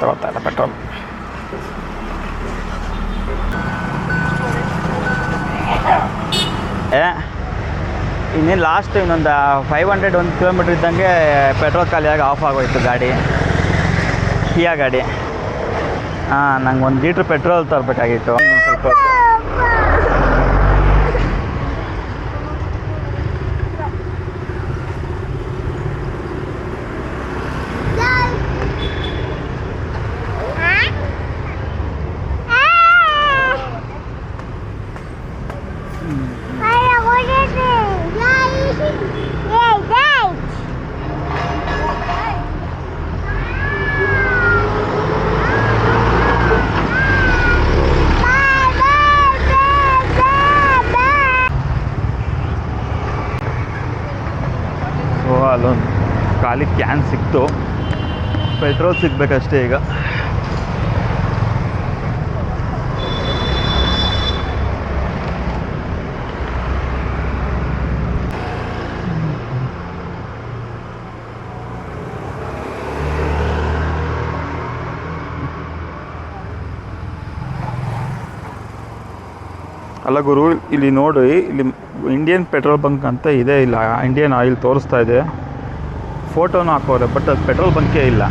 ತಗೋತಾ ಇಲ್ಲ ಪೆಟ್ರೋಲ್. ಇನ್ನೇನು ಲಾಸ್ಟ್ ಇನ್ನೊಂದು 500 1 ಕಿಲೋಮೀಟ್ರ್ ಇದ್ದಂಗೆ ಪೆಟ್ರೋಲ್ ಖಾಲಿಯಾಗಿ ಆಫ್ ಆಗೋಯ್ತು ಗಾಡಿ, ಕಿಯಾ ಗಾಡಿ. ನಂಗೆ 1 ಲೀಟ್ರ್ ಪೆಟ್ರೋಲ್ ತರಬೇಕಾಗಿತ್ತು. ಸ್ವಲ್ಪ ಅಲ್ಲೊಂದು ಖಾಲಿ ಕ್ಯಾನ್ ಸಿಕ್ತು, ಪೆಟ್ರೋಲ್ ಸಿಗ್ಬೇಕಷ್ಟೇ ಈಗ. ಅಲ್ಲ ಗುರು, ಇಲ್ಲಿ ನೋಡಿ, ಇಲ್ಲಿ ಇಂಡಿಯನ್ ಪೆಟ್ರೋಲ್ ಬಂಕ್ ಅಂತ ಇದೆ, ಇಲ್ಲ ಇಂಡಿಯನ್ ಆಯಿಲ್ ತೋರಿಸ್ತಾ ಇದೆ, ಫೋಟೋನು ಹಾಕೋರೆ, ಬಟ್ ಅದು ಪೆಟ್ರೋಲ್ ಬಂಕೇ ಇಲ್ಲ.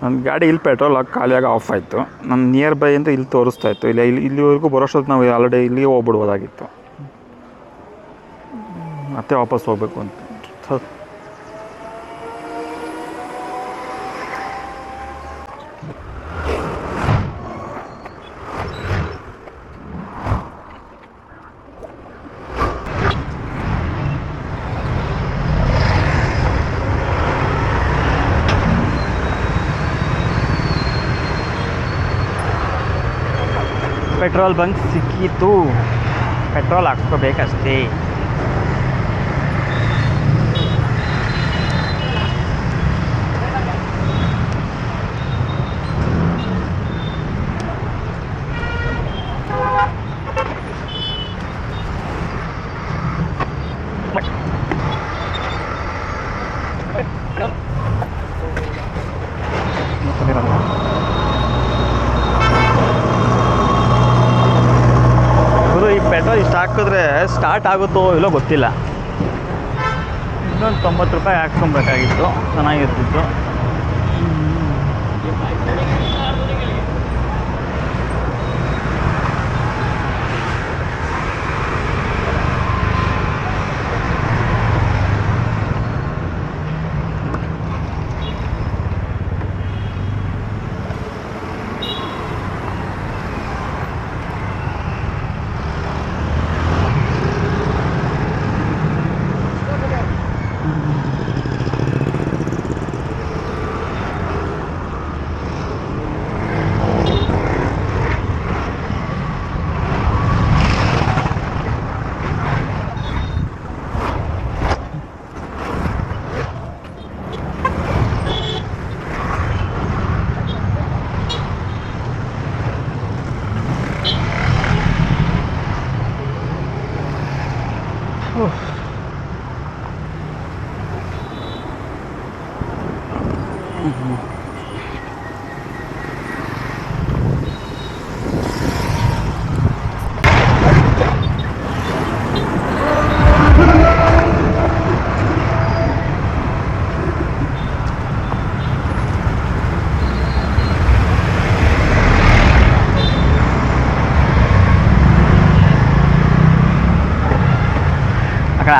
ನನ್ನ ಗಾಡಿ ಇಲ್ಲಿ ಪೆಟ್ರೋಲ್ ಹಾಕಿ ಖಾಲಿಯಾಗಿ ಆಫ್ ಆಯಿತು. ನನ್ನ ನಿಯರ್ ಬೈ ಅಂತ ಇಲ್ಲಿ ತೋರಿಸ್ತಾ ಇತ್ತು. ಇಲ್ಲಿವರೆಗೂ ಬರೋಷ್ಟೊತ್ತು ನಾವು ಆಲ್ರೆಡಿ ಇಲ್ಲಿಗೆ ಹೋಗ್ಬಿಡ್ಬೋದಾಗಿತ್ತು, ಮತ್ತೆ ವಾಪಸ್ ಹೋಗ್ಬೇಕು ಅಂತ. ಪೆಟ್ರೋಲ್ ಬಂಕ್ ಸಿಕ್ಕಿತು, ಪೆಟ್ರೋಲ್ ಹಾಕ್ಸ್ಕೋಬೇಕಷ್ಟೇ. ಪೆಟ್ರೋಲ್ ಇಷ್ಟು ಹಾಕಿದ್ರೆ ಸ್ಟಾರ್ಟ್ ಆಗುತ್ತೋ ಇಲ್ಲೋ ಗೊತ್ತಿಲ್ಲ. ಇನ್ನೊಂದು 90 ರೂಪಾಯಿ ಹಾಕ್ಕೊಬೇಕಾಗಿತ್ತು, ಚೆನ್ನಾಗಿರ್ತಿತ್ತು.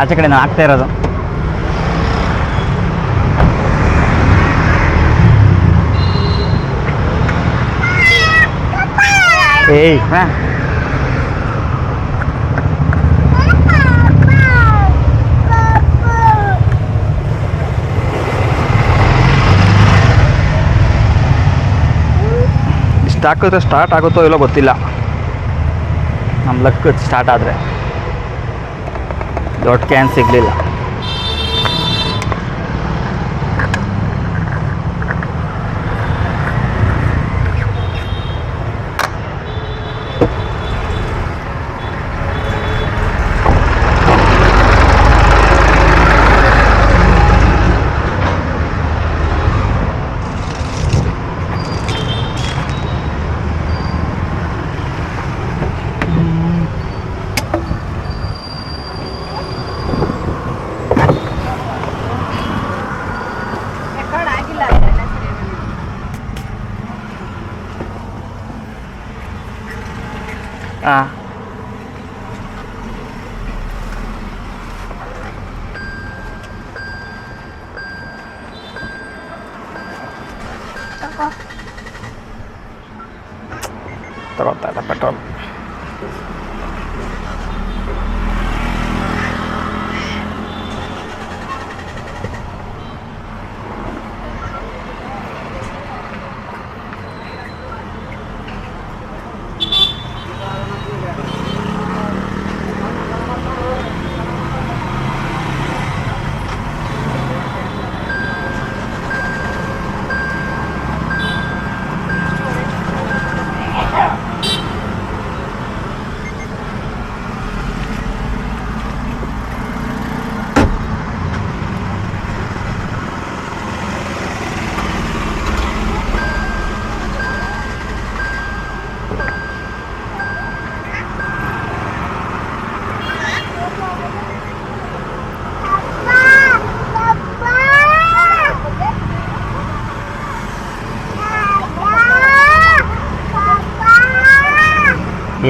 ಆಚೆ ಕಡೆ ನಾನು ಆಗ್ತಾ ಇರೋದು. ಏಯ್ ಇಷ್ಟು ಹಾಕಿದ್ರೆ ಸ್ಟಾರ್ಟ್ ಆಗುತ್ತೋ ಇಲ್ಲೋ ಗೊತ್ತಿಲ್ಲ. ನಮ್ಮ ಲಕ್ ಸ್ಟಾರ್ಟ್ ಆದರೆ ದೊಡ್ಡ ಕ್ಯಾನ್ ಸಿಗಲಿಲ್ಲ. ಹಾಂ ತಗೋತಾ ಇಲ್ಲ ಪೆಟ್ರೋಲ್.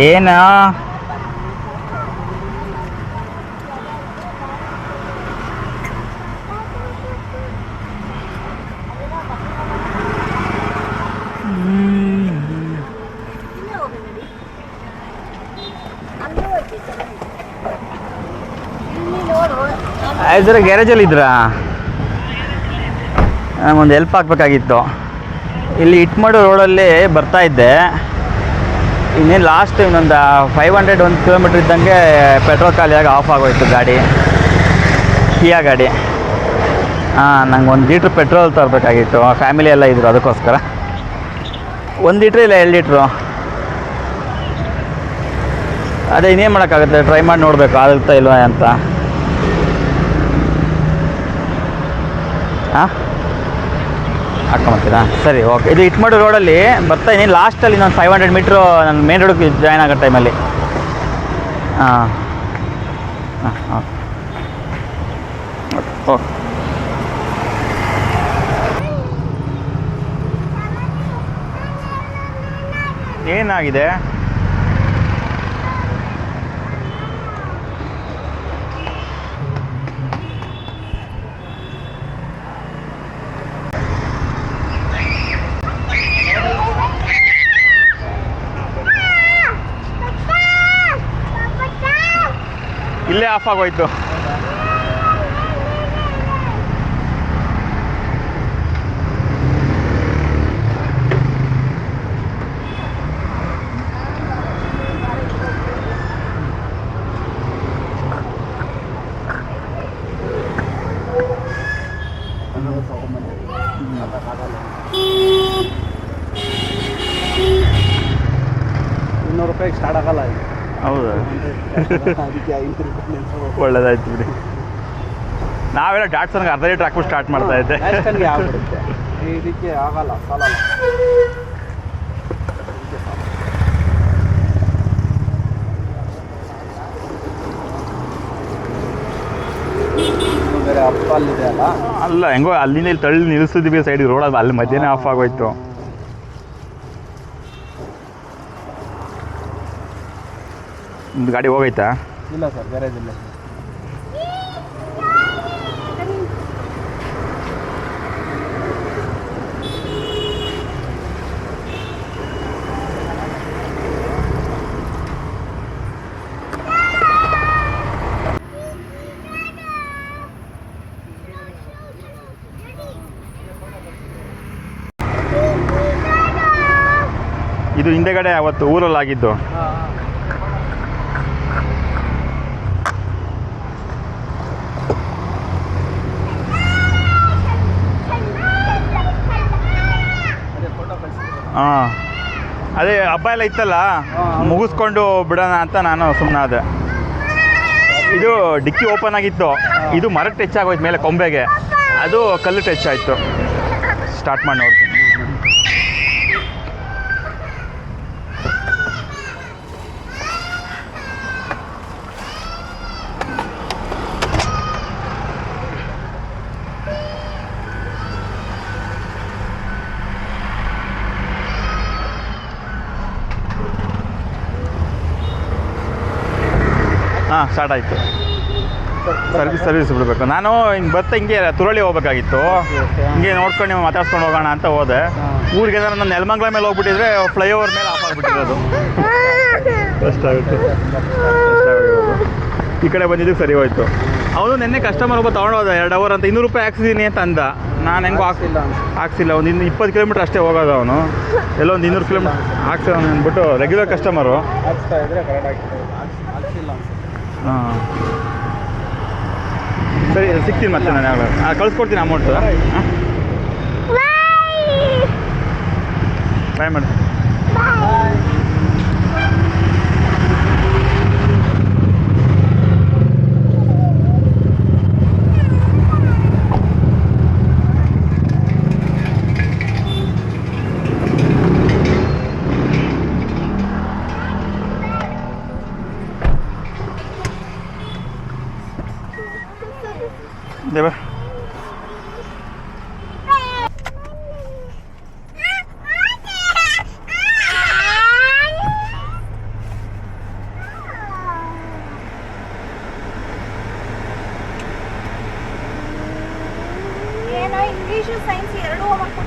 ಏನು ಇದರ ಗ್ಯಾರೇಜಲ್ಲಿ ಇದ್ರಾ? ಒಂದು ಹೆಲ್ಪ್ ಆಗಬೇಕಾಗಿತ್ತು. ಇಲ್ಲಿ ಇಟ್ಮಾಡು ರೋಡಲ್ಲಿ ಬರ್ತಾ ಇದ್ದೆ. ಇನ್ನೇನು ಲಾಸ್ಟ್ ಇನ್ನೊಂದು 500 1 ಕಿಲೋಮೀಟ್ರ್ ಇದ್ದಂಗೆ ಪೆಟ್ರೋಲ್ ಖಾಲಿಯಾಗಿ ಆಫ್ ಆಗೋಯ್ತು ಗಾಡಿ, ಕಿಯಾ ಗಾಡಿ. ನಂಗೆ 1 ಲೀಟ್ರ್ ಪೆಟ್ರೋಲ್ ತರಬೇಕಾಗಿತ್ತು. ಫ್ಯಾಮಿಲಿ ಎಲ್ಲ ಇದ್ದರು, ಅದಕ್ಕೋಸ್ಕರ 1 ಲೀಟ್ರ್ ಇಲ್ಲ 2 ಲೀಟ್ರು. ಅದೇ ಇನ್ನೇನು ಮಾಡೋಕ್ಕಾಗುತ್ತೆ, ಟ್ರೈ ಮಾಡಿ ನೋಡಬೇಕು ಆಗುತ್ತಾ ಇಲ್ವಾ ಅಂತ. ಹಾಂ ಹಾಕ್ಕೊಂಬತ್ತೀರಾ? ಸರಿ, ಓಕೆ. ಇದು ಇಟ್ಮಾಡು ರೋಡಲ್ಲಿ ಬರ್ತಾ ಇನ್ನೇನು ಲಾಸ್ಟಲ್ಲಿ ಇನ್ನೊಂದು 500 ಮೀಟ್ರು ನಾನು ಮೇನ್ ರೋಡಿಗೆ ಜಾಯ್ನ್ ಆಗೋ ಟೈಮಲ್ಲಿ. ಹಾಂ ಹಾಂ ಓಕೆ. ಏನಾಗಿದೆ? ಇಲ್ಲೇ ಆಫ್ ಆಗೋಯ್ತು. ₹200 ಸ್ಟಾರ್ಟ್ ಆಗಲ್ಲ. ಹೌದಾ? ಅದಕ್ಕೆ ಒಳ್ಳೇದಾಯ್ತು ಬಿಡಿ. ನಾವೆಲ್ಲ ಡಾಟ್ಸನ್ಗೆ ಅರ್ಧ ಲೀಟ್ರ್ ಹಾಕ್ಬಿಟ್ಟು ಸ್ಟಾರ್ಟ್ ಮಾಡ್ತಾ ಇದ್ದೆ. ಆಗ್ಬಿಡುತ್ತೆ, ಇದಕ್ಕೆ ಆಗಲ್ಲ, ಸಾಲಲ್ಲ. ಬೇರೆ ಅಪ್ಪ ಅಲ್ಲಿದೆ ಅಲ್ಲ, ಅಲ್ಲ ಹೆಂಗೋ ಅಲ್ಲಿಂದ ಇಲ್ಲಿ ತಳ್ಳಿ ನಿಲ್ಲಿಸಿದ್ವಿ ಸೈಡಿಗೆ ರೋಡ್, ಅಲ್ಲಿ ಮಧ್ಯನೇ ಆಫ್ ಆಗೋಯ್ತು. ನಿಮ್ದು ಗಾಡಿ ಹೋಗೈತಾ? ಇಲ್ಲ ಸರ್, ಗ್ಯಾರೇಜ್ ಇಲ್ಲ. ಇದು ಹಿಂದೆಗಡೆ ಅವತ್ತು ಊರಲ್ಲಿ ಆಗಿದ್ದು. ಹಾಂ, ಅದೇ ಹಬ್ಬ ಎಲ್ಲ ಇತ್ತಲ್ಲ, ಮುಗಿಸ್ಕೊಂಡು ಬಿಡೋಣ ಅಂತ ನಾನು ಸುಮ್ಮನಾದೆ. ಇದು ಡಿಕ್ಕಿ ಓಪನ್ ಆಗಿತ್ತು, ಇದು ಮರಕ್ಕೆ ಟಚ್ ಆಗೋಯ್ತು ಮೇಲೆ ಕೊಂಬೆಗೆ, ಅದು ಕಲ್ಲು ಟಚ್ ಆಯಿತು. ಸ್ಟಾರ್ಟ್ ಮಾಡಿ ನೋಡ್ತೀನಿ. ಹಾಂ ಸ್ಟಾರ್ಟ್ ಆಯಿತು. ಸರ್ವಿಸ್ ಬಿಡಬೇಕು. ನಾನು ಹಿಂಗೆ ಹಿಂಗೆ ತುರಳಿ ಹೋಗ್ಬೇಕಾಗಿತ್ತು. ಹಿಂಗೆ ನೋಡ್ಕೊಂಡು ನೀವು ಮಾತಾಡ್ಸ್ಕೊಂಡು ಹೋಗೋಣ ಅಂತ ಹೋದೆ. ಊರಿಗೆ ಏನಾದ್ರು ನಾನು ನೆಲಮಂಗ್ಲ ಮೇಲೆ ಹೋಗ್ಬಿಟ್ಟಿದ್ರೆ ಫ್ಲೈಓವರ್ ಮೇಲೆ ಆಫ್ ಆಗಿಬಿಟ್ಟಿರೋದು. ಕಷ್ಟ ಆಗುತ್ತೆ. ಈ ಕಡೆ ಬಂದಿದ್ದಕ್ಕೆ ಸರಿ ಹೋಯ್ತು. ಅವನು ನಿನ್ನೆ ಕಸ್ಟಮರ್ ಒಬ್ಬ ತೊಗೊಂಡೋದ 2 ಅವರ್ ಅಂತ 200 ರೂಪಾಯಿ ಹಾಕ್ಸಿದ್ದೀನಿ ಅಂತ ಅಂದ. ನಾನು ಹೆಂಗೋ ಹಾಕ್ಸಿಲ್ಲ. ಒಂದು 20 ಕಿಲೋಮೀಟ್ರ್ ಅಷ್ಟೇ ಹೋಗೋದು ಅವನು. ಎಲ್ಲೋ ಒಂದು 200 ಕಿಲೋಮೀಟ್ರ್ ಹಾಕ್ಸಿಲ್ಲ ಅಂದ್ಬಿಟ್ಟು ರೆಗ್ಯುಲರ್ ಕಸ್ಟಮರು. ಹಾಂ ಸರಿ ಸಿಗ್ತೀನಿ ಮತ್ತೆ ನಾನು ಯಾವಾಗ ಕಳಿಸ್ಕೊಡ್ತೀನಿ ಅಮೌಂಟು. ಬಾಯ್ ಮಾಡಿ. ದೇವ ಏನೋ ಇಂಗ್ಲೀಷು ಸೈನ್ಸ್ ಎರಡೂ ಹೋಮ್ವರ್ಕ್